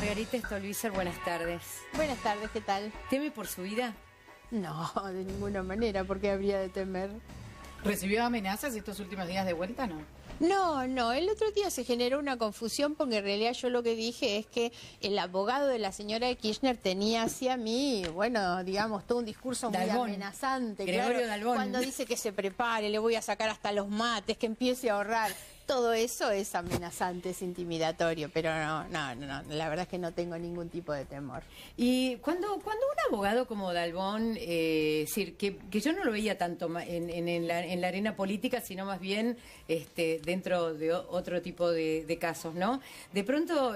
Margarita Stolbizer, buenas tardes. Buenas tardes, ¿qué tal? ¿Teme por su vida? No, de ninguna manera, ¿por qué habría de temer? ¿Recibió amenazas estos últimos días de vuelta, no? No, el otro día se generó una confusión porque en realidad yo lo que dije es que el abogado de la señora de Kirchner tenía hacia mí, bueno, digamos, todo un discurso muy amenazante. Gregorio Dalbón. Cuando dice que se prepare, le voy a sacar hasta los mates, que empiece a ahorrar. Todo eso es amenazante, es intimidatorio, pero no, la verdad es que no tengo ningún tipo de temor. Y cuando un abogado como Dalbón, decir, que yo no lo veía tanto en la arena política, sino más bien dentro de otro tipo de casos, ¿no? De pronto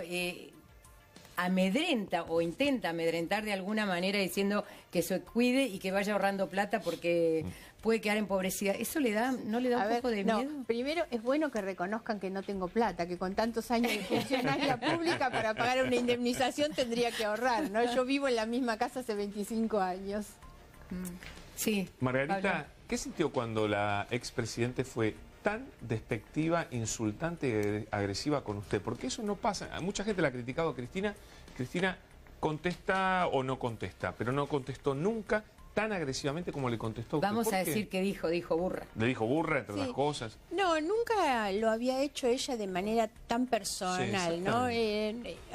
amedrenta o intenta amedrentar de alguna manera diciendo que se cuide y que vaya ahorrando plata porque puede quedar empobrecida. ¿Eso no le da un poco de miedo? No, primero es bueno que reconozcan que no tengo plata, que con tantos años de funcionaria pública para pagar una indemnización tendría que ahorrar, ¿no? Yo vivo en la misma casa hace 25 años. Sí. Margarita, Pablo, ¿qué sintió cuando la expresidente fue tan despectiva, insultante y agresiva con usted? Porque eso no pasa. Mucha gente la ha criticado a Cristina. Cristina contesta o no contesta, pero no contestó nunca tan agresivamente como le contestó a usted. vamos a decir que dijo burra. Le dijo burra, entre otras cosas. No, nunca lo había hecho ella de manera tan personal, Sí, ¿no?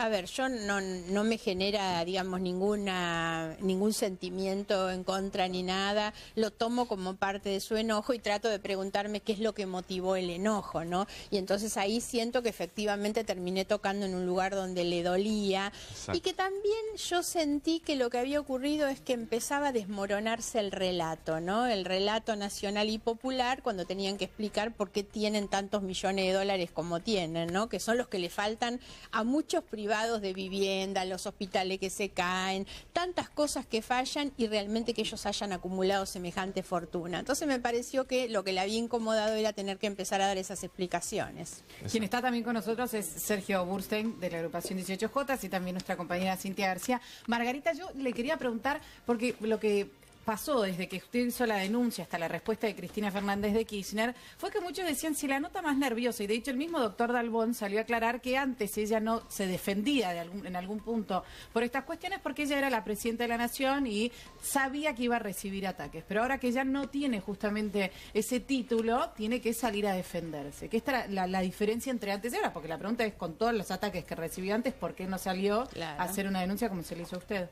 A ver, yo no me genera, digamos, ningún sentimiento en contra ni nada. Lo tomo como parte de su enojo y trato de preguntarme qué es lo que motivó el enojo, ¿no? Y entonces ahí siento que efectivamente terminé tocando en un lugar donde le dolía. Exacto. Y que también yo sentí que lo que había ocurrido es que empezaba a desmoronarse el relato, ¿no? El relato nacional y popular cuando tenían que explicar por qué tienen tantos millones de dólares como tienen, ¿no? Que son los que le faltan a muchos privados de vivienda, los hospitales que se caen, tantas cosas que fallan y realmente que ellos hayan acumulado semejante fortuna. Entonces me pareció que lo que le había incomodado era tener que empezar a dar esas explicaciones. Quien está también con nosotros es Sergio Burstein, de la agrupación 18J, y también nuestra compañera Cintia García. Margarita, yo le quería preguntar, porque lo que pasó desde que usted hizo la denuncia hasta la respuesta de Cristina Fernández de Kirchner fue que muchos decían si la nota más nerviosa, y de hecho el mismo doctor Dalbón salió a aclarar que antes ella no se defendía en algún punto por estas cuestiones porque ella era la presidenta de la nación y sabía que iba a recibir ataques, pero ahora que ya no tiene justamente ese título, tiene que salir a defenderse. ¿Qué está la diferencia entre antes y ahora? Porque la pregunta es, con todos los ataques que recibió antes, ¿por qué no salió a hacer una denuncia como se le hizo a usted?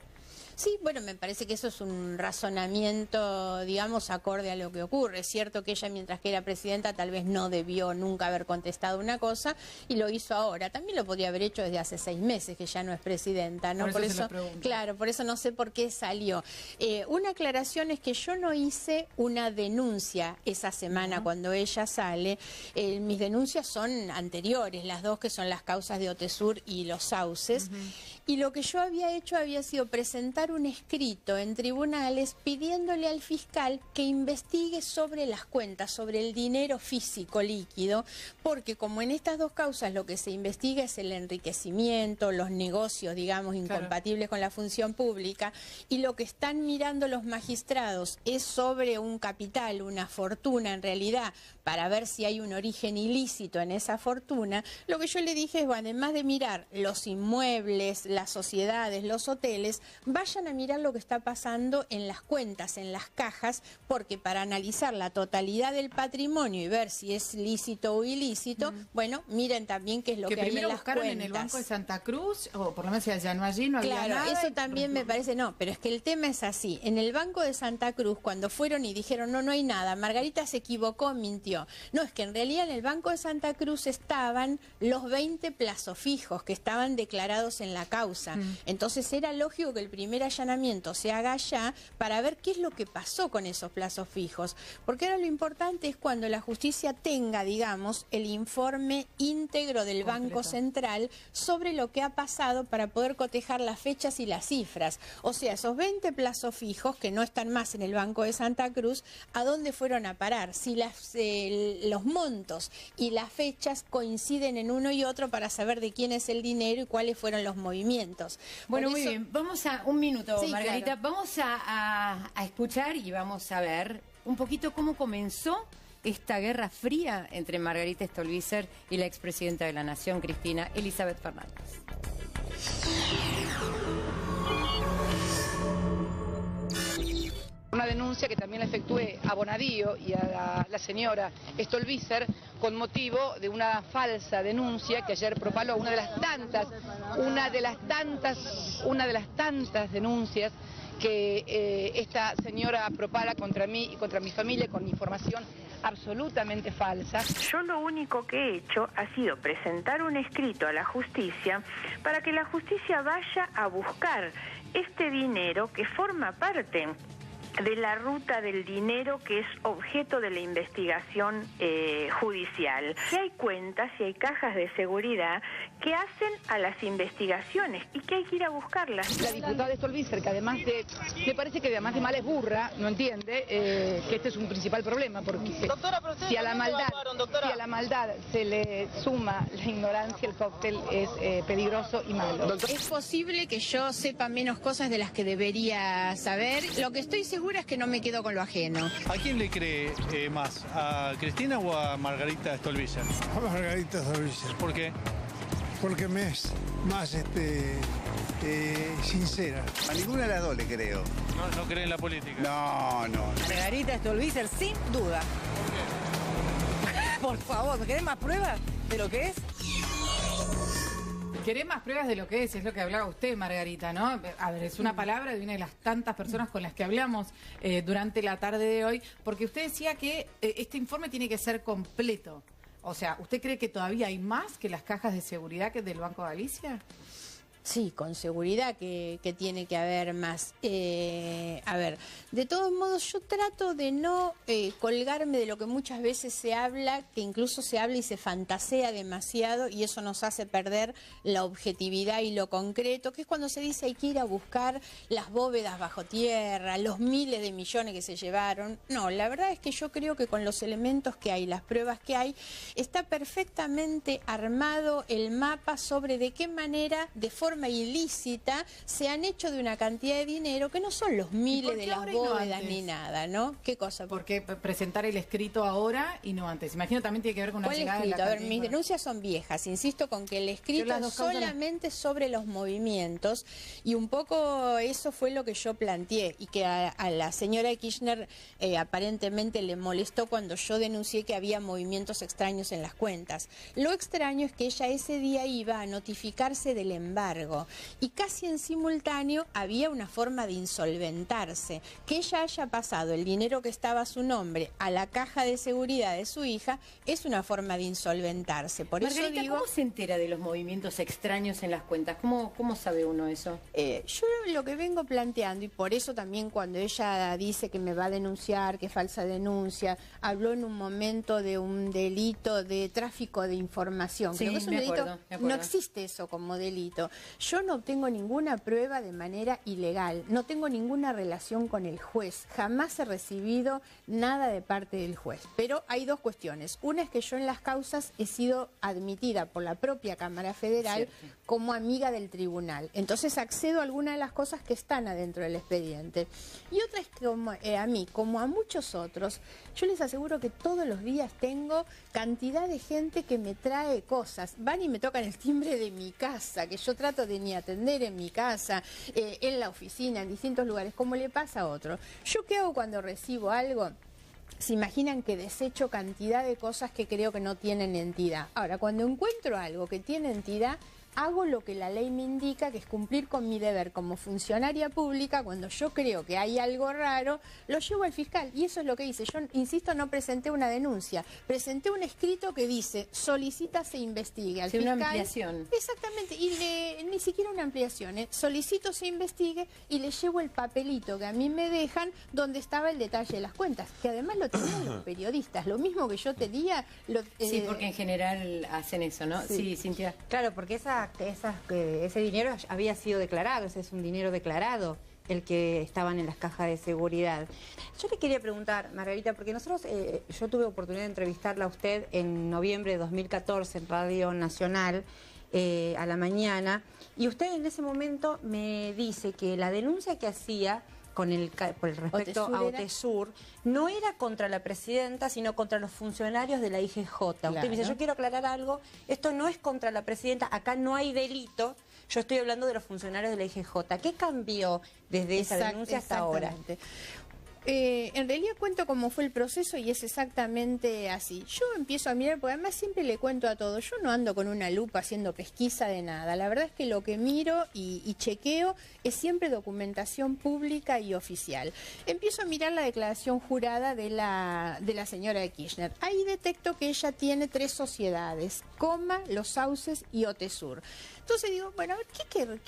Sí, bueno, me parece que eso es un razonamiento, digamos, acorde a lo que ocurre. Es cierto que ella, mientras que era presidenta, tal vez no debió nunca haber contestado una cosa y lo hizo ahora. También lo podría haber hecho desde hace 6 meses, que ya no es presidenta, ¿no? Por eso claro, por eso no sé por qué salió. Una aclaración es que yo no hice una denuncia esa semana cuando ella sale. Mis denuncias son anteriores, las dos que son las causas de Otesur y los sauces. Y lo que yo había hecho había sido presentar un escrito en tribunales pidiéndole al fiscal que investigue sobre las cuentas, sobre el dinero físico líquido, porque como en estas dos causas lo que se investiga es el enriquecimiento, los negocios, digamos, incompatibles con la función pública, y lo que están mirando los magistrados es sobre un capital, una fortuna en realidad, para ver si hay un origen ilícito en esa fortuna, lo que yo le dije es, bueno, además de mirar los inmuebles, las sociedades, los hoteles, vayan a mirar lo que está pasando en las cuentas, en las cajas, porque para analizar la totalidad del patrimonio y ver si es lícito o ilícito, bueno, miren también qué es lo que hay en las cuentas. ¿Que primero buscaron en el Banco de Santa Cruz, o por lo menos ya no allí, no había nada? Claro, eso también me parece, no, pero es que el tema es así. En el Banco de Santa Cruz, cuando fueron y dijeron, no hay nada, Margarita se equivocó, mintió. No, es que en realidad en el Banco de Santa Cruz estaban los 20 plazos fijos que estaban declarados en la causa. Entonces era lógico que el primer allanamiento se haga allá para ver qué es lo que pasó con esos plazos fijos. Porque ahora lo importante es cuando la justicia tenga, digamos, el informe íntegro del Banco Central sobre lo que ha pasado para poder cotejar las fechas y las cifras. O sea, esos 20 plazos fijos que no están más en el Banco de Santa Cruz, ¿a dónde fueron a parar? Si los montos y las fechas coinciden en uno y otro para saber de quién es el dinero y cuáles fueron los movimientos. Bueno, muy bien. Vamos a un minuto, Sí, Margarita. claro. Vamos a escuchar y vamos a ver un poquito cómo comenzó esta guerra fría entre Margarita Stolbizer y la expresidenta de la Nación, Cristina Elizabeth Fernández. Una denuncia que también la efectué a Bonadío y a la señora Stolbizer con motivo de una falsa denuncia que ayer propaló una de las tantas denuncias que esta señora propala contra mí y contra mi familia con información absolutamente falsa. Yo lo único que he hecho ha sido presentar un escrito a la justicia para que la justicia vaya a buscar este dinero que forma parte de la ruta del dinero que es objeto de la investigación judicial. Si hay cuentas, si hay cajas de seguridad que hacen a las investigaciones y que hay que ir a buscarlas. La diputada Stolbizer, que además de, me parece que además de mal es burra, no entiende que este es un principal problema, porque si a la maldad se le suma la ignorancia, el cóctel es peligroso y malo. Es posible que yo sepa menos cosas de las que debería saber. Lo que estoy segura es que no me quedo con lo ajeno. ¿A quién le cree más? ¿A Cristina o a Margarita Stolbizer? A Margarita Stolbizer. ¿Por qué? Porque me es más sincera. A ninguna de las dos le creo. ¿No cree en la política? No. Margarita Stolbizer, sin duda. Por favor, ¿me querés más pruebas de lo que es? ¿Querés más pruebas de lo que es? Es lo que hablaba usted, Margarita, ¿no? A ver, es una palabra de una de las tantas personas con las que hablamos durante la tarde de hoy, porque usted decía que este informe tiene que ser completo. O sea, ¿usted cree que todavía hay más que las cajas de seguridad que del Banco Galicia? Sí, con seguridad que tiene que haber más. A ver, de todos modos yo trato de no colgarme de lo que muchas veces se habla, que incluso se habla y se fantasea demasiado y eso nos hace perder la objetividad y lo concreto, que es cuando se dice hay que ir a buscar las bóvedas bajo tierra, los miles de millones que se llevaron. No, la verdad es que yo creo que con los elementos que hay, las pruebas que hay, está perfectamente armado el mapa sobre de qué manera, de forma ilícita, se han hecho de una cantidad de dinero que no son los miles de las bóvedas ni nada, ¿no? ¿Qué cosa? ¿Por qué presentar el escrito ahora y no antes? Imagino también tiene que ver con una llegada de la escrito? A ver, mis denuncias son viejas, insisto con que el escrito es solamente sobre los movimientos y un poco eso fue lo que yo planteé y que a la señora Kirchner aparentemente le molestó cuando yo denuncié que había movimientos extraños en las cuentas. Lo extraño es que ella ese día iba a notificarse del embargo y casi en simultáneo había una forma de insolventarse. Que ella haya pasado el dinero que estaba a su nombre a la caja de seguridad de su hija es una forma de insolventarse. Por Margarita, eso digo, ¿cómo se entera de los movimientos extraños en las cuentas? ¿Cómo sabe uno eso? Yo lo que vengo planteando, y por eso también cuando ella dice que me va a denunciar, que es falsa denuncia, habló en un momento de un delito de tráfico de información. Sí, Creo que es un me delito, acuerdo. no existe eso como delito. Yo no obtengo ninguna prueba de manera ilegal, no tengo ninguna relación con el juez, jamás he recibido nada de parte del juez. Pero hay dos cuestiones. Una es que yo en las causas he sido admitida por la propia Cámara Federal como amiga del tribunal. Entonces accedo a algunas de las cosas que están adentro del expediente. Y otra es que a mí, como a muchos otros, yo les aseguro que todos los días tengo cantidad de gente que me trae cosas. Van y me tocan el timbre de mi casa, que yo trato de ni atender en mi casa, en la oficina, en distintos lugares, como le pasa a otro. ¿Yo qué hago cuando recibo algo? Se imaginan que desecho cantidad de cosas que creo que no tienen entidad. Ahora, cuando encuentro algo que tiene entidad, hago lo que la ley me indica, que es cumplir con mi deber como funcionaria pública. Cuando yo creo que hay algo raro, lo llevo al fiscal. Y eso es lo que hice. Yo, insisto, no presenté una denuncia. Presenté un escrito que dice, solicita se investigue al fiscal. Una ampliación. Exactamente. Y ni siquiera una ampliación. Solicito se investigue y le llevo el papelito que a mí me dejan donde estaba el detalle de las cuentas. Que además lo tenían los periodistas. Lo mismo que yo tenía. Sí, porque en general hacen eso, ¿no? Sí, Cintia. Claro, porque ese dinero había sido declarado, ese es un dinero declarado, el que estaban en las cajas de seguridad. Yo le quería preguntar, Margarita, porque nosotros, yo tuve oportunidad de entrevistarla a usted en noviembre de 2014 en Radio Nacional, a la mañana, y usted en ese momento me dice que la denuncia que hacía por el respecto a OTESUR, no era contra la presidenta, sino contra los funcionarios de la IGJ. Usted me dice, yo quiero aclarar algo, esto no es contra la presidenta, acá no hay delito, yo estoy hablando de los funcionarios de la IGJ. ¿Qué cambió desde esa denuncia hasta ahora? En realidad cuento cómo fue el proceso y es exactamente así. Yo empiezo a mirar, porque además siempre le cuento a todos, yo no ando con una lupa haciendo pesquisa de nada. La verdad es que lo que miro y chequeo es siempre documentación pública y oficial. Empiezo a mirar la declaración jurada de la señora de Kirchner. Ahí detecto que ella tiene 3 sociedades, Coma, Los Sauces y OTESUR. Entonces digo, bueno, a ver,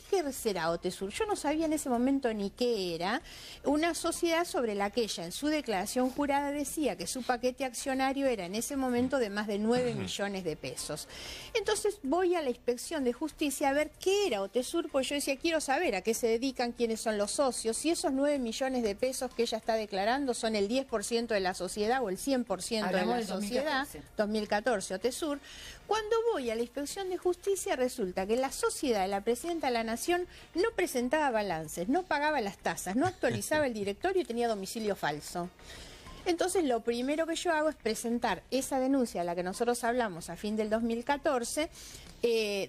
¿qué será OTESUR? Yo no sabía en ese momento ni qué era. Una sociedad sobre la que ella en su declaración jurada decía que su paquete accionario era en ese momento de más de 9 millones de pesos. Entonces voy a la Inspección de Justicia a ver qué era OTESUR, pues yo decía, quiero saber a qué se dedican, quiénes son los socios, si esos 9 millones de pesos que ella está declarando son el 10% de la sociedad o el 100% de la sociedad, 2014 OTESUR. Cuando voy a la Inspección de Justicia resulta que la sociedad de la Presidenta de la Nación no presentaba balances, no pagaba las tasas, no actualizaba el directorio y tenía domicilio falso. Entonces lo primero que yo hago es presentar esa denuncia a la que nosotros hablamos a fin del 2014,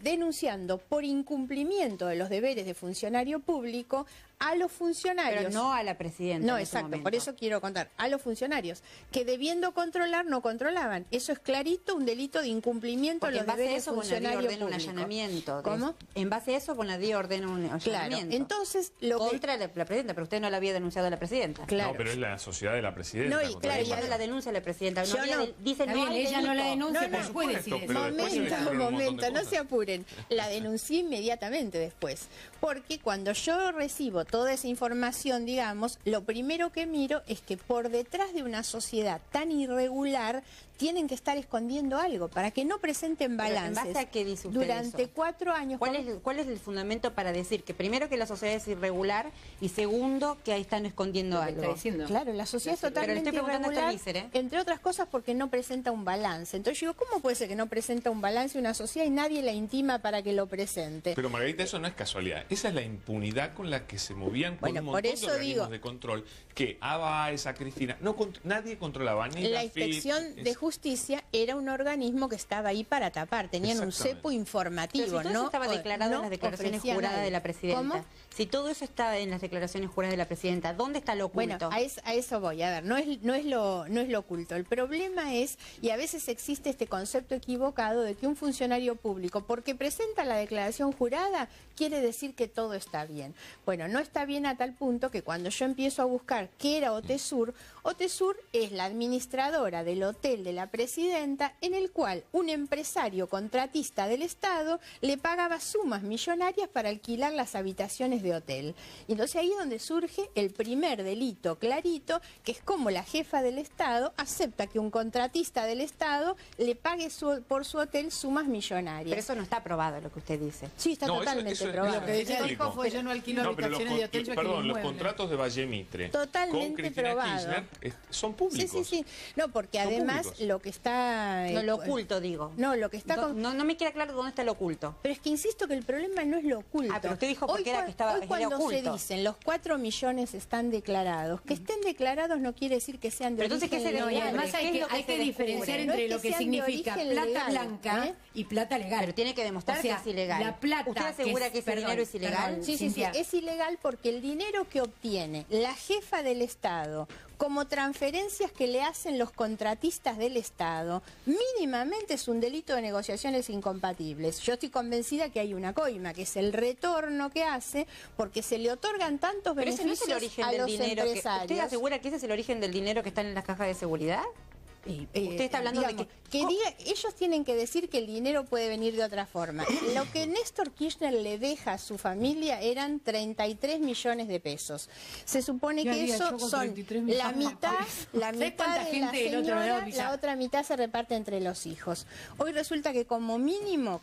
denunciando por incumplimiento de los deberes de funcionario público a los funcionarios. Pero no a la presidenta. No, exacto, por eso quiero contar. A los funcionarios que debiendo controlar no controlaban. Eso es clarito un delito de incumplimiento de los deberes de funcionario público. Un allanamiento. ¿Cómo? En base a eso, Bonadío ordena un allanamiento. Claro, entonces contra la presidenta, pero usted no la había denunciado a la presidenta. Claro. No, pero es la sociedad de la presidenta. No, y claro, ella la denuncia a la presidenta. Yo no. Dice, no hay ella delito. no la denuncia, pero puede decir eso. Momento, no se apuren. La denuncié inmediatamente después. Porque cuando yo recibo toda esa información, digamos, lo primero que miro es que por detrás de una sociedad tan irregular tienen que estar escondiendo algo para que no presenten balances. ¿En base a qué dice usted durante eso? 4 años. ¿Cuál es el fundamento para decir que primero que la sociedad es irregular y segundo que ahí están escondiendo algo? Está diciendo. Claro, la sociedad es totalmente irregular, entre otras cosas porque no presenta un balance. Entonces yo digo, ¿cómo puede ser que no presenta un balance una sociedad y nadie la intima para que lo presente? Pero Margarita, eso no es casualidad. Esa es la impunidad con la que se movían con un montón de organismos de control. Que ABA, esa Cristina, nadie controlaba ni la Inspección de Justicia era un organismo que estaba ahí para tapar, tenían un cepo informativo. Pero si todo eso estaba declarado en las declaraciones juradas de la presidenta. ¿Cómo? Si todo eso está en las declaraciones juradas de la presidenta, ¿dónde está lo oculto? Bueno, a eso voy. A ver, no es lo oculto. El problema es, y a veces existe este concepto equivocado de que un funcionario público, porque presenta la declaración jurada, quiere decir que todo está bien. Bueno, no está bien a tal punto que cuando yo empiezo a buscar qué era OTESUR, OTESUR es la administradora del hotel de la presidenta, en el cual un empresario contratista del Estado le pagaba sumas millonarias para alquilar las habitaciones de hotel. Y entonces ahí es donde surge el primer delito clarito, que es como la jefa del Estado acepta que un contratista del Estado le pague por su hotel sumas millonarias. Pero eso no está aprobado, lo que usted dice. Sí, está totalmente probado. Lo que ella dijo fue, yo no alquilo habitaciones de hotel, yo alquilo los contratos de Valle Mitre totalmente con Cristina probado. Kirchner son públicos. Sí. No, porque además públicos. Lo que está... No, lo oculto, digo. No, lo que está... No me queda claro dónde está lo oculto. Pero es que insisto que el problema no es lo oculto. Ah, pero usted dijo porque era que estaba hoy cuando oculto. se dicen los 4 millones están declarados, que estén declarados no quiere decir que sean de pero origen entonces, ¿qué se legal. Y además hay que diferenciar entre lo que significa plata blanca y plata legal. Pero tiene que demostrar que es ilegal. La plata ¿Usted asegura que ese dinero es ilegal? Sí, es ilegal porque el dinero que obtiene la jefa del Estado como transferencias que le hacen los contratistas del Estado, mínimamente es un delito de negociaciones incompatibles. Yo estoy convencida que hay una coima, que es el retorno que hace, porque se le otorgan tantos beneficios no es el origen a del los dinero empresarios. ¿Usted asegura que ese es el origen del dinero que está en las cajas de seguridad? Usted está hablando digamos, de ellos tienen que decir que el dinero puede venir de otra forma. Lo que Néstor Kirchner le deja a su familia eran 33 millones de pesos. Se supone que eso son la mitad de la señora, la otra mitad se reparte entre los hijos. Hoy resulta que como mínimo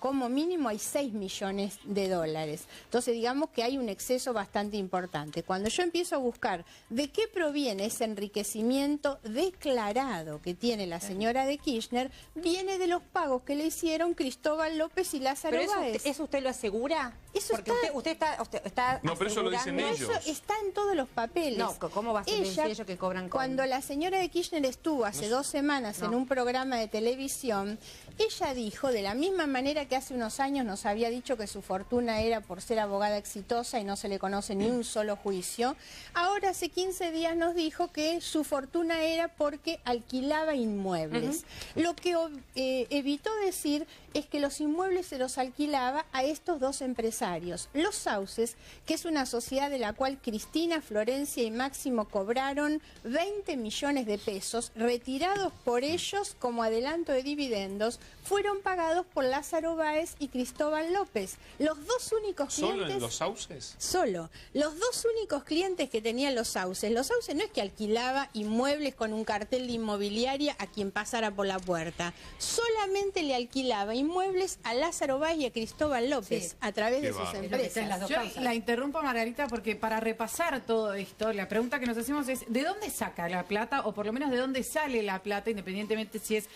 hay 6 millones de dólares. Entonces digamos que hay un exceso bastante importante. Cuando yo empiezo a buscar de qué proviene ese enriquecimiento declarado que tiene tiene la señora de Kirchner viene de los pagos que le hicieron Cristóbal López y Lázaro Báez. ¿Eso usted lo asegura? Eso porque usted está no, pero eso lo dicen ellos. Eso está en todos los papeles. No, ¿cómo va a ser ellos que cobran con? Cuando la señora de Kirchner estuvo hace 2 semanas en un programa de televisión, ella dijo, de la misma manera que hace unos años nos había dicho que su fortuna era por ser abogada exitosa y no se le conoce ni un solo juicio, ahora hace 15 días nos dijo que su fortuna era porque alquilaba inmuebles. Lo que evitó decir es que los inmuebles se los alquilaba a estos 2 empresarios. Los Sauces, que es una sociedad de la cual Cristina, Florencia y Máximo cobraron 20 millones de pesos, retirados por ellos como adelanto de dividendos, fueron pagados por Lázaro Báez y Cristóbal López. Los 2 únicos clientes... ¿Solo en los Sauces? Solo. Los 2 únicos clientes que tenían los Sauces. Los Sauces no es que alquilaba inmuebles con un cartel de inmobiliaria a quien pasara por la puerta. Solamente le alquilaba inmuebles a Lázaro Báez y a Cristóbal López a través de sus empresas. Yo la interrumpo, Margarita, porque para repasar todo esto, la pregunta que nos hacemos es ¿de dónde saca la plata? O por lo menos ¿de dónde sale la plata? Independientemente si es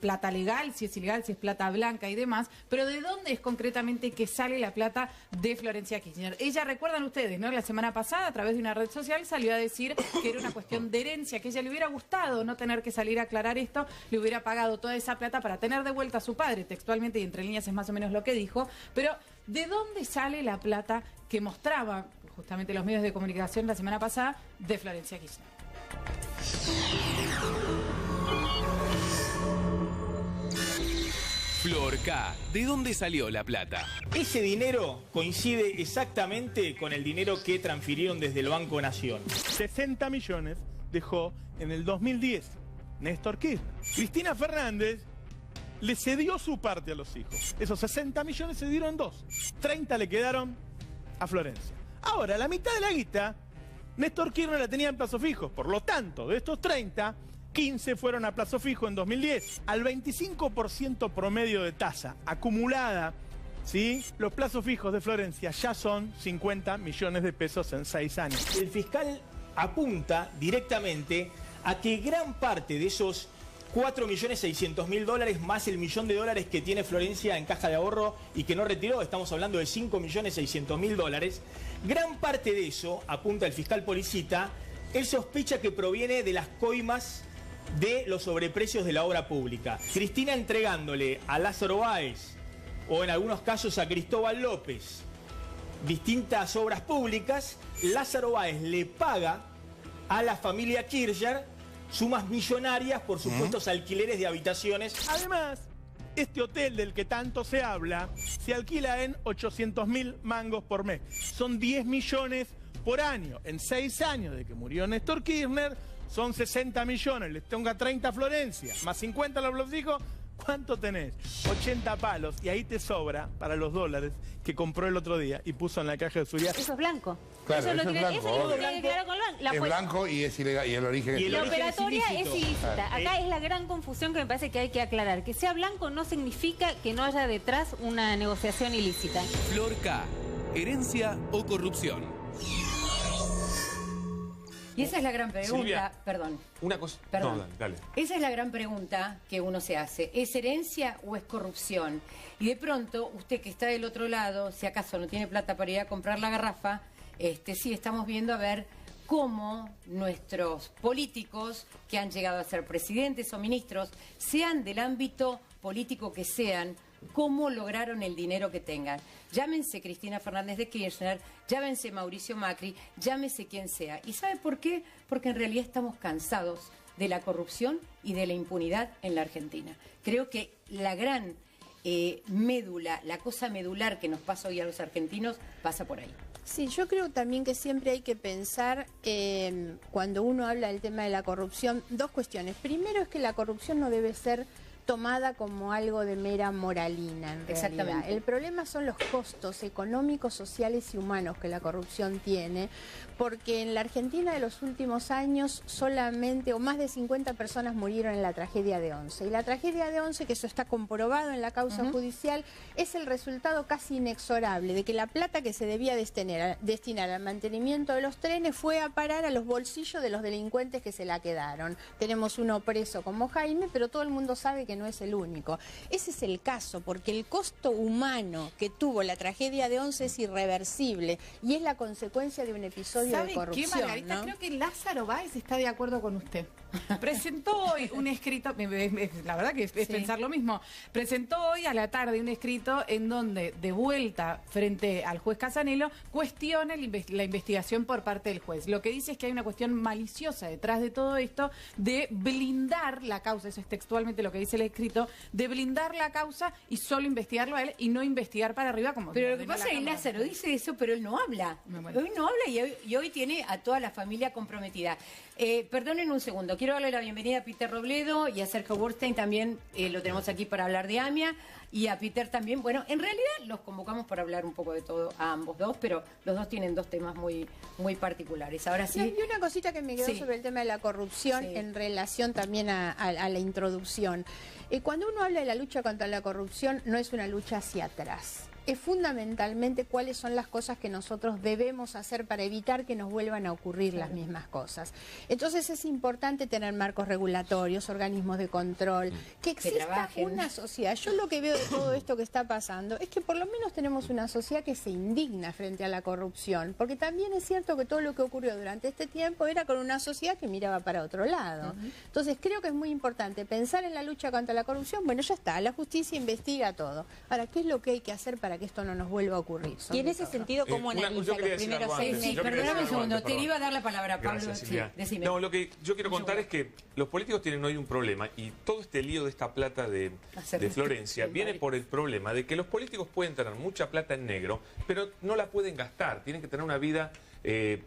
plata legal, si es ilegal, si es plata blanca y demás, pero ¿de dónde es concretamente que sale la plata de Florencia Kirchner? Ella, recuerdan ustedes, ¿no? La semana pasada, a través de una red social, salió a decir que era una cuestión de herencia, que a ella le hubiera gustado no tener que salir a aclarar esto, le hubiera pagado toda esa plata para tener de vuelta a su padre, textualmente, y entre líneas es más o menos lo que dijo, pero ¿de dónde sale la plata que mostraba justamente los medios de comunicación la semana pasada de Florencia Kirchner? Flor K, ¿de dónde salió la plata? Ese dinero coincide exactamente con el dinero que transfirieron desde el Banco Nación. 60 millones dejó en el 2010 Néstor Kirchner. Cristina Fernández le cedió su parte a los hijos. Esos 60 millones se dieron 2. 30 le quedaron a Florencia. Ahora, la mitad de la guita, Néstor Kirchner la tenía en plazo fijo. Por lo tanto, de estos 30, 15 fueron a plazo fijo en 2010. Al 25% promedio de tasa acumulada, ¿sí? Los plazos fijos de Florencia ya son 50 millones de pesos en 6 años. El fiscal apunta directamente a que gran parte de esos 4.600.000 dólares más el $1.000.000 que tiene Florencia en caja de ahorro y que no retiró, estamos hablando de 5.600.000 dólares, gran parte de eso, apunta el fiscal Policita, él sospecha que proviene de las coimas de los sobreprecios de la obra pública. Cristina entregándole a Lázaro Báez o en algunos casos a Cristóbal López distintas obras públicas, Lázaro Báez le paga a la familia Kirchner sumas millonarias por supuestos alquileres de habitaciones. Además, este hotel del que tanto se habla se alquila en 800.000 mangos por mes. Son 10 millones por año. En 6 años de que murió Néstor Kirchner, son 60 millones. Les tenga 30 a Florencia, más 50 a los hijos. ¿Cuánto tenés? 80 palos. Y ahí te sobra para los dólares que compró el otro día y puso en la caja de seguridad. Eso es blanco. Claro, eso es blanco. Eso es tiene que quedar con es blanco y es ilegal, y el origen y la operatoria es ilícita. Claro. Acá es la gran confusión que me parece que hay que aclarar. Que sea blanco no significa que no haya detrás una negociación ilícita. Flor K, herencia o corrupción. Y esa es la gran pregunta, Silvia, perdón. Una cosa, Perdón. no, dale. Esa es la gran pregunta que uno se hace. ¿Es herencia o es corrupción? Y de pronto, usted que está del otro lado, si acaso no tiene plata para ir a comprar la garrafa, sí estamos viendo a ver cómo nuestros políticos que han llegado a ser presidentes o ministros, sean del ámbito político que sean, cómo lograron el dinero que tengan. Llámense Cristina Fernández de Kirchner, llámense Mauricio Macri, llámese quien sea. ¿Y sabe por qué? Porque en realidad estamos cansados de la corrupción y de la impunidad en la Argentina. Creo que la gran médula, la cosa medular que nos pasa hoy a los argentinos, pasa por ahí. Sí, yo creo también que siempre hay que pensar, cuando uno habla del tema de la corrupción, 2 cuestiones. Primero es que la corrupción no debe ser tomada como algo de mera moralina, en realidad. Exactamente. El problema son los costos económicos, sociales y humanos que la corrupción tiene, porque en la Argentina de los últimos años solamente o más de 50 personas murieron en la tragedia de Once. Y la tragedia de Once, que eso está comprobado en la causa judicial, es el resultado casi inexorable de que la plata que se debía destinar al mantenimiento de los trenes fue a parar a los bolsillos de los delincuentes que se la quedaron. Tenemos uno preso como Jaime, pero todo el mundo sabe que no es el único. Ese es el caso, porque el costo humano que tuvo la tragedia de Once es irreversible y es la consecuencia de un episodio de corrupción. ¿Sabe qué, Margarita? ¿No? Creo que Lázaro Báez está de acuerdo con usted. Presentó hoy un escrito, la verdad que es pensar lo mismo, presentó hoy a la tarde un escrito en donde, de vuelta frente al juez Casanelo, cuestiona la investigación por parte del juez. Lo que dice es que hay una cuestión maliciosa detrás de todo esto, de blindar la causa, eso es textualmente lo que dice el escrito, de blindar la causa y solo investigarlo a él y no investigar para arriba como... Pero lo que pasa es que Lázaro dice eso, pero él no habla. Hoy no habla y hoy tiene a toda la familia comprometida. Perdonen un segundo, quiero darle la bienvenida a Peter Robledo y a Sergio Burstein también, lo tenemos aquí para hablar de AMIA, y a Peter también. Bueno, en realidad los convocamos para hablar un poco de todo a ambos dos, pero los dos tienen dos temas muy, muy particulares. Ahora sí. Y una cosita que me quedó sobre el tema de la corrupción en relación también a la introducción. Cuando uno habla de la lucha contra la corrupción, no es una lucha hacia atrás. Es fundamentalmente cuáles son las cosas que nosotros debemos hacer para evitar que nos vuelvan a ocurrir las mismas cosas. Entonces es importante tener marcos regulatorios, organismos de control, que exista una sociedad. Yo lo que veo de todo esto que está pasando es que por lo menos tenemos una sociedad que se indigna frente a la corrupción, porque también es cierto que todo lo que ocurrió durante este tiempo era con una sociedad que miraba para otro lado. Entonces creo que es muy importante pensar en la lucha contra la corrupción. Bueno, ya está, la justicia investiga todo. Ahora, ¿qué es lo que hay que hacer para que esto no nos vuelva a ocurrir? Y en ese sentido, ¿cómo analiza los primeros 6 meses? Sí, perdóname un segundo, te iba a dar la palabra, Pablo. Gracias, Sí, decime. No, lo que yo quiero contar es que los políticos tienen hoy un problema y todo este lío de esta plata de Florencia viene por el problema de que los políticos pueden tener mucha plata en negro, pero no la pueden gastar, tienen que tener una vida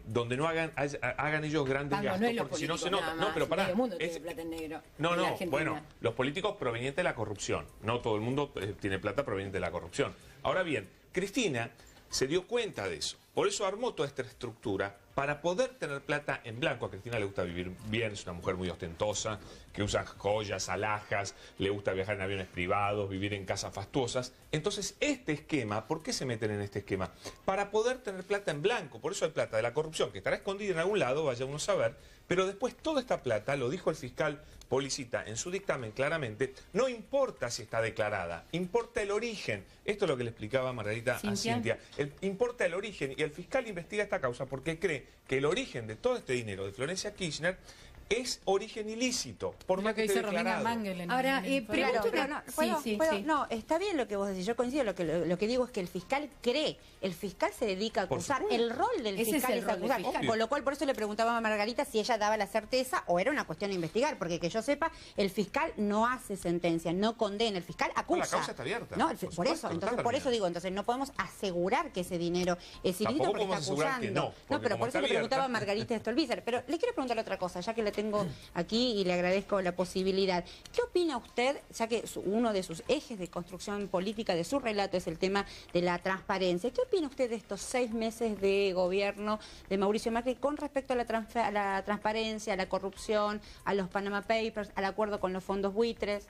donde no hagan ellos grandes gastos, porque si no se nota. No, pero pará. Todo el mundo tiene plata en negro. No, bueno, los políticos provenientes de la corrupción. No todo el mundo tiene plata proveniente de la corrupción. Ahora bien, Cristina se dio cuenta de eso. Por eso armó toda esta estructura para poder tener plata en blanco. A Cristina le gusta vivir bien, es una mujer muy ostentosa, que usa joyas, alhajas, le gusta viajar en aviones privados, vivir en casas fastuosas. Entonces, este esquema, ¿por qué se meten en este esquema? Para poder tener plata en blanco. Por eso hay plata de la corrupción, que estará escondida en algún lado, vaya uno a saber, pero después toda esta plata, lo dijo el fiscal Policita en su dictamen claramente, no importa si está declarada, importa el origen. Esto es lo que le explicaba Margarita a Cintia. Importa el origen, y el fiscal investiga esta causa porque cree que el origen de todo este dinero de Florencia Kirchner es origen ilícito, por más que esté declarado. Ahora, pregunto no, está bien lo que vos decís, yo coincido, lo que digo es que el fiscal cree, el fiscal se dedica a acusar, el rol del fiscal es acusar, con lo cual por eso le preguntaba a Margarita si ella daba la certeza o era una cuestión de investigar, porque que yo sepa, el fiscal no hace sentencia, no condena, el fiscal acusa. La causa está abierta. No, por eso, entonces por eso digo, entonces no podemos asegurar que ese dinero es ilícito porque está acusando. No, pero por eso le preguntaba a Margarita Stolbizer, pero le quiero preguntar otra cosa, ya que le tengo aquí y le agradezco la posibilidad. ¿Qué opina usted, ya que uno de sus ejes de construcción política de su relato es el tema de la transparencia? ¿Qué opina usted de estos 6 meses de gobierno de Mauricio Macri con respecto a la transparencia, a la corrupción, a los Panama Papers, al acuerdo con los fondos buitres?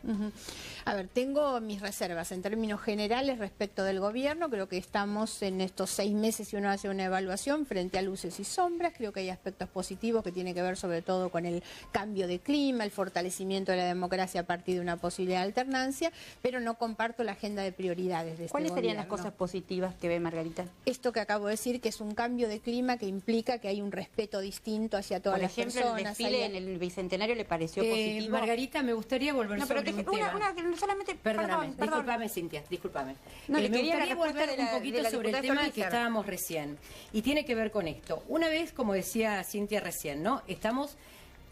A ver, tengo mis reservas en términos generales respecto del gobierno. Creo que estamos en estos 6 meses, si uno hace una evaluación, frente a luces y sombras. Creo que hay aspectos positivos que tienen que ver sobre todo con el cambio de clima, el fortalecimiento de la democracia a partir de una posible alternancia, pero no comparto la agenda de prioridades de este ¿Cuáles serían las gobierno. cosas positivas que ve Margarita? Esto que acabo de decir, que es un cambio de clima que implica que hay un respeto distinto hacia todas las personas. Por ejemplo, el desfile en el Bicentenario le pareció positivo. Margarita, me gustaría volver sobre un tema. Solamente, Perdóname, discúlpame, Cintia, discúlpame. No, me gustaría volver un poquito sobre el tema que estábamos recién. Y tiene que ver con esto. Una vez, como decía Cintia recién, ¿no?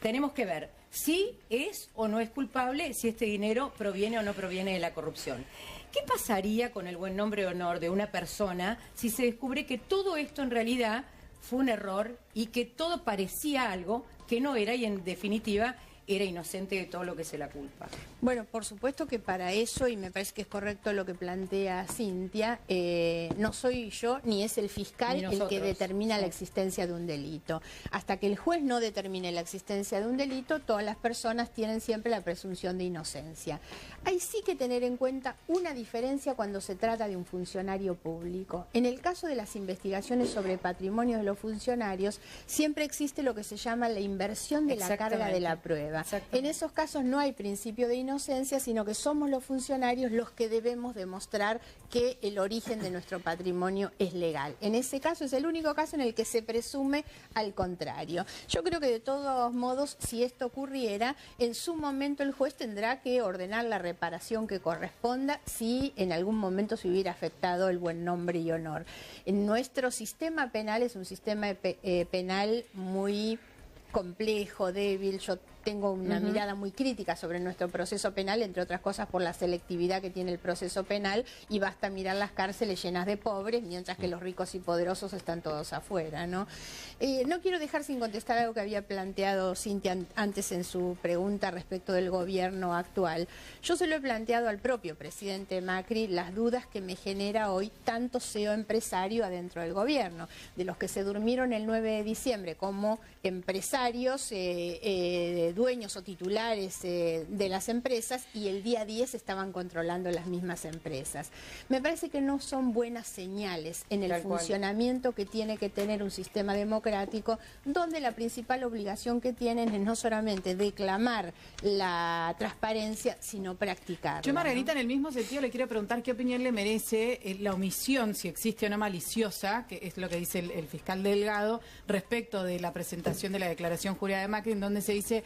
Tenemos que ver si es o no es culpable, si este dinero proviene o no proviene de la corrupción. ¿Qué pasaría con el buen nombre y honor de una persona si se descubre que todo esto en realidad fue un error y que todo parecía algo que no era y en definitiva era inocente de todo lo que se la culpa. Bueno, por supuesto que para eso, y me parece que es correcto lo que plantea Cintia, no soy yo ni es el fiscal el que determina la existencia de un delito. Hasta que el juez no determine la existencia de un delito, todas las personas tienen siempre la presunción de inocencia. Hay sí que tener en cuenta una diferencia cuando se trata de un funcionario público. En el caso de las investigaciones sobre patrimonio de los funcionarios, siempre existe lo que se llama la inversión de la carga de la prueba. En esos casos no hay principio de inocencia, sino que somos los funcionarios los que debemos demostrar que el origen de nuestro patrimonio es legal. En ese caso es el único caso en el que se presume al contrario. Yo creo que de todos modos, si esto ocurriera, en su momento el juez tendrá que ordenar la reparación que corresponda si en algún momento se hubiera afectado el buen nombre y honor. En nuestro sistema penal es un sistema penal muy complejo, débil. Yo tengo una mirada muy crítica sobre nuestro proceso penal, entre otras cosas por la selectividad que tiene el proceso penal, y basta mirar las cárceles llenas de pobres, mientras que los ricos y poderosos están todos afuera, ¿no? No quiero dejar sin contestar algo que había planteado Cintia antes en su pregunta respecto del gobierno actual. Yo se lo he planteado al propio presidente Macri las dudas que me genera hoy tanto CEO empresario adentro del gobierno, de los que se durmieron el 9 de diciembre como empresarios, dueños o titulares de las empresas, y el día 10 estaban controlando las mismas empresas. Me parece que no son buenas señales en el funcionamiento que tiene que tener un sistema democrático, donde la principal obligación que tienen es no solamente declamar la transparencia, sino practicarla. Yo, Margarita, en el mismo sentido le quiero preguntar qué opinión le merece la omisión, si existe o no maliciosa, que es lo que dice el fiscal Delgado, respecto de la presentación de la declaración jurada de Macri, en donde se dice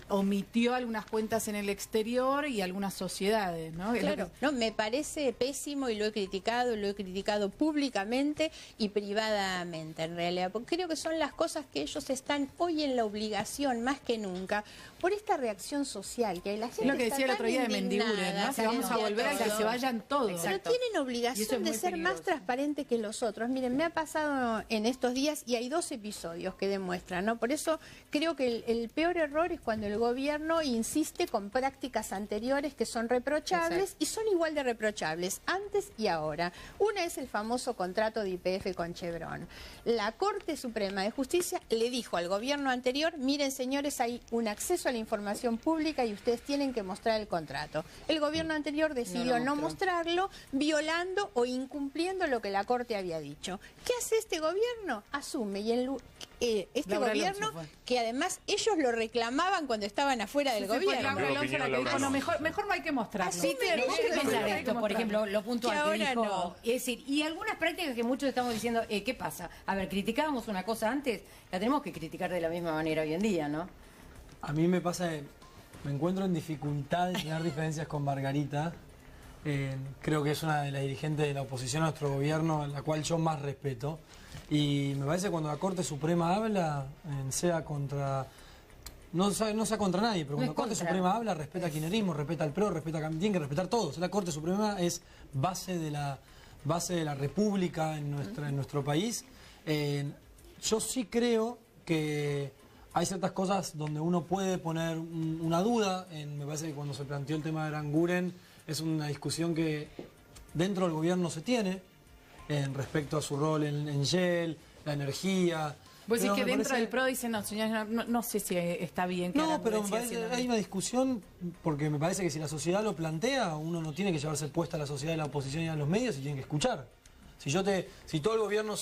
omitió algunas cuentas en el exterior y algunas sociedades, ¿no? Claro, no, me parece pésimo y lo he criticado públicamente y privadamente en realidad, porque creo que son las cosas que ellos están hoy en la obligación más que nunca por esta reacción social que hay. La gente es lo que decía el otro día de Mendiguren, ¿no? Si vamos a volver a que se vayan todos. Pero tienen obligación de ser más transparentes que los otros. Miren, me ha pasado en estos días y hay 2 episodios que demuestran, ¿no? Por eso creo que el peor error es cuando el gobierno insiste con prácticas anteriores que son reprochables y son igual de reprochables antes y ahora. Una es el famoso contrato de YPF con Chevron. La Corte Suprema de Justicia le dijo al gobierno anterior: miren, señores, hay un acceso a la información pública y ustedes tienen que mostrar el contrato. El gobierno anterior decidió no mostrarlo, violando o incumpliendo lo que la Corte había dicho. ¿Qué hace este gobierno? Asume, y este gobierno, que además ellos lo reclamaban cuando estaban afuera del gobierno. Mejor no hay que mostrarlo. Así por ejemplo, lo puntual que dijo. Es decir, y algunas prácticas que muchos estamos diciendo, ¿qué pasa? A ver, criticábamos una cosa antes, la tenemos que criticar de la misma manera hoy en día, ¿no? A mí me pasa, me encuentro en dificultad de tener diferencias con Margarita. Creo que es una de las dirigentes de la oposición a nuestro gobierno, a la cual yo más respeto. Y me parece que cuando la Corte Suprema habla, sea contra... No sea contra nadie, pero cuando la Corte Suprema habla, respeta al kirchnerismo, respeta al PRO, tiene que respetar todos. La Corte Suprema es base de la República en nuestro país. Yo sí creo que hay ciertas cosas donde uno puede poner una duda. Me parece que cuando se planteó el tema de Aranguren es una discusión que dentro del gobierno se tiene respecto a su rol en Shell, la energía. Vos decís que dentro del PRO dicen, no, señores, no sé si está bien. Que no, pero me parece, hay una discusión, porque me parece que si la sociedad lo plantea, uno no tiene que llevarse puesta a la sociedad de la oposición y a los medios y tiene que escuchar. Si todo el gobierno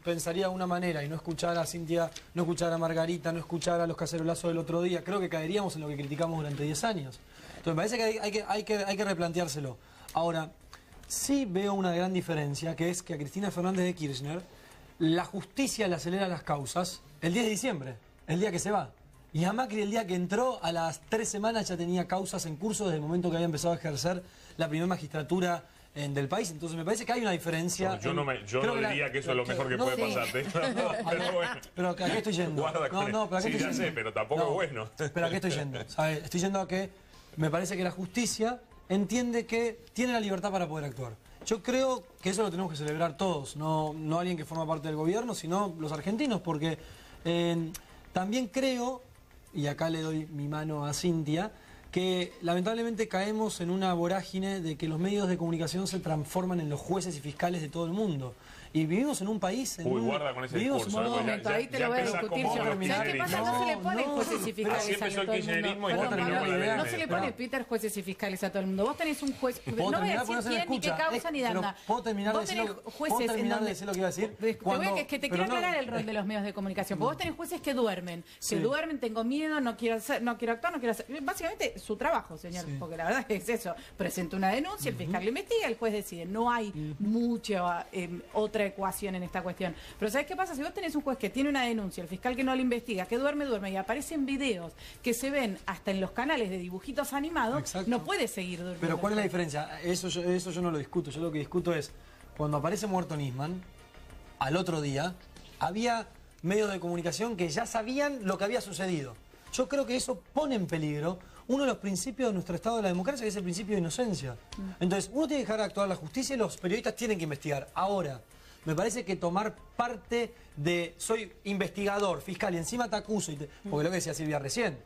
pensaría de una manera y no escuchara a Cintia, no escuchara a Margarita, no escuchara a los cacerolazos del otro día, creo que caeríamos en lo que criticamos durante 10 años. Entonces me parece que hay que replanteárselo. Ahora, sí veo una gran diferencia, que es que a Cristina Fernández de Kirchner la justicia le acelera las causas el 10 de diciembre, el día que se va. Y a Macri el día que entró, a las 3 semanas ya tenía causas en curso desde el momento que había empezado a ejercer la primera magistratura del país. Entonces me parece que hay una diferencia. Yo no diría que eso es lo mejor que puede pasarte. Pero bueno. Pero ¿a qué estoy yendo? Sí, ya sé, pero tampoco es bueno. Pero ¿a qué estoy yendo? ¿Sabes? Estoy yendo a que me parece que la justicia entiende que tiene la libertad para poder actuar. Yo creo que eso lo tenemos que celebrar todos, no alguien que forma parte del gobierno, sino los argentinos, porque también creo y acá le doy mi mano a Cintia, que lamentablemente caemos en una vorágine de que los medios de comunicación se transforman en los jueces y fiscales de todo el mundo. Y vivimos en un país... guarda con ese discurso. Un momento, ahí te lo voy a discutir. ¿Sabes qué pasa? No se le pone jueces y fiscales a todo el mundo. No se le pone, Peter, jueces y fiscales a todo el mundo. Vos tenés un juez... No voy a decir quién, ni qué causa, ni danda. ¿Puedo terminar de decir lo que iba a decir? Es que te quiero aclarar el rol de los medios de comunicación. Vos tenés jueces que duermen. Que duermen, tengo miedo, no quiero actuar, no quiero hacer... Básicamente, su trabajo, señor. Porque la verdad es eso. Presenta una denuncia, el fiscal lo investiga, el juez decide. No hay mucha otra ecuación en esta cuestión. Pero ¿sabes qué pasa? Si vos tenés un juez que tiene una denuncia, el fiscal que no la investiga, que duerme y aparecen videos que se ven hasta en los canales de dibujitos animados, no puede seguir durmiendo. Pero ¿cuál es la diferencia? Eso yo no lo discuto. Yo lo que discuto es, cuando aparece muerto Nisman, al otro día, había medios de comunicación que ya sabían lo que había sucedido. Yo creo que eso pone en peligro uno de los principios de nuestro Estado de la democracia, que es el principio de inocencia. Entonces, uno tiene que dejar actuar la justicia y los periodistas tienen que investigar. Ahora, me parece que tomar parte de soy investigador, fiscal y encima te acuso, porque lo que decía Silvia recién,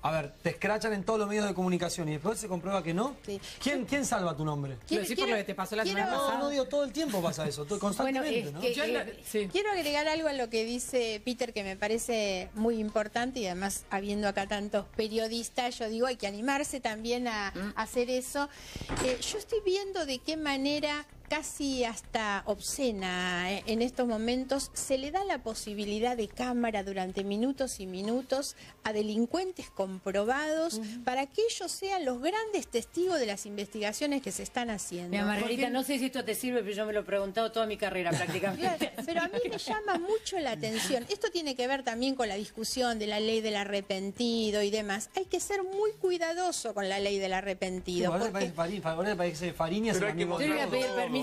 a ver, te escrachan en todos los medios de comunicación y después se comprueba que no. Sí. ¿Quién salva tu nombre? Lo decís por lo que te pasó la semana pasada. No, digo, todo el tiempo pasa eso, constantemente, ¿no? Quiero agregar algo a lo que dice Peter que me parece muy importante y además habiendo acá tantos periodistas, yo digo, hay que animarse también a hacer eso. Yo estoy viendo de qué manera casi hasta obscena en estos momentos se le da la posibilidad de cámara durante minutos y minutos a delincuentes comprobados para que ellos sean los grandes testigos de las investigaciones que se están haciendo. Mira, Margarita, no sé si esto te sirve, pero yo me lo he preguntado toda mi carrera prácticamente. Claro, pero a mí me llama mucho la atención. Esto tiene que ver también con la discusión de la ley del arrepentido y demás. Hay que ser muy cuidadoso con la ley del arrepentido. Sí, ahora parece Fariña es el amigo. Yo le voy a pedir permiso.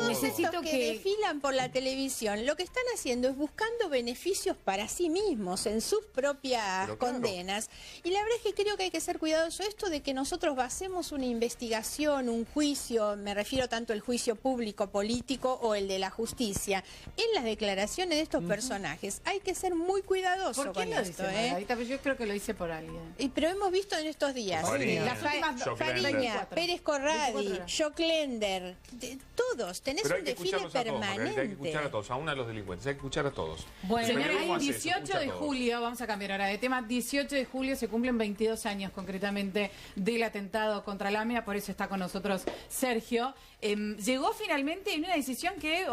Necesito que desfilan por la televisión, lo que están haciendo es buscando beneficios para sí mismos en sus propias condenas. Y la verdad es que creo que hay que ser cuidadoso esto de que nosotros basemos una investigación, un juicio, me refiero tanto al juicio público, político o el de la justicia, en las declaraciones de estos personajes. Hay que ser muy cuidadoso ¿Por qué con esto. Yo creo que lo hice por alguien. Pero hemos visto en estos días Fariña, Pérez Corradi, Joclender, todos, tenés un desfile permanente. Hay que escuchar a todos, aún a los delincuentes, hay que escuchar a todos. Bueno, señores, el 18 de julio, vamos a cambiar ahora de tema, 18 de julio se cumplen 22 años concretamente del atentado contra la AMIA, por eso está con nosotros Sergio. Llegó finalmente en una decisión que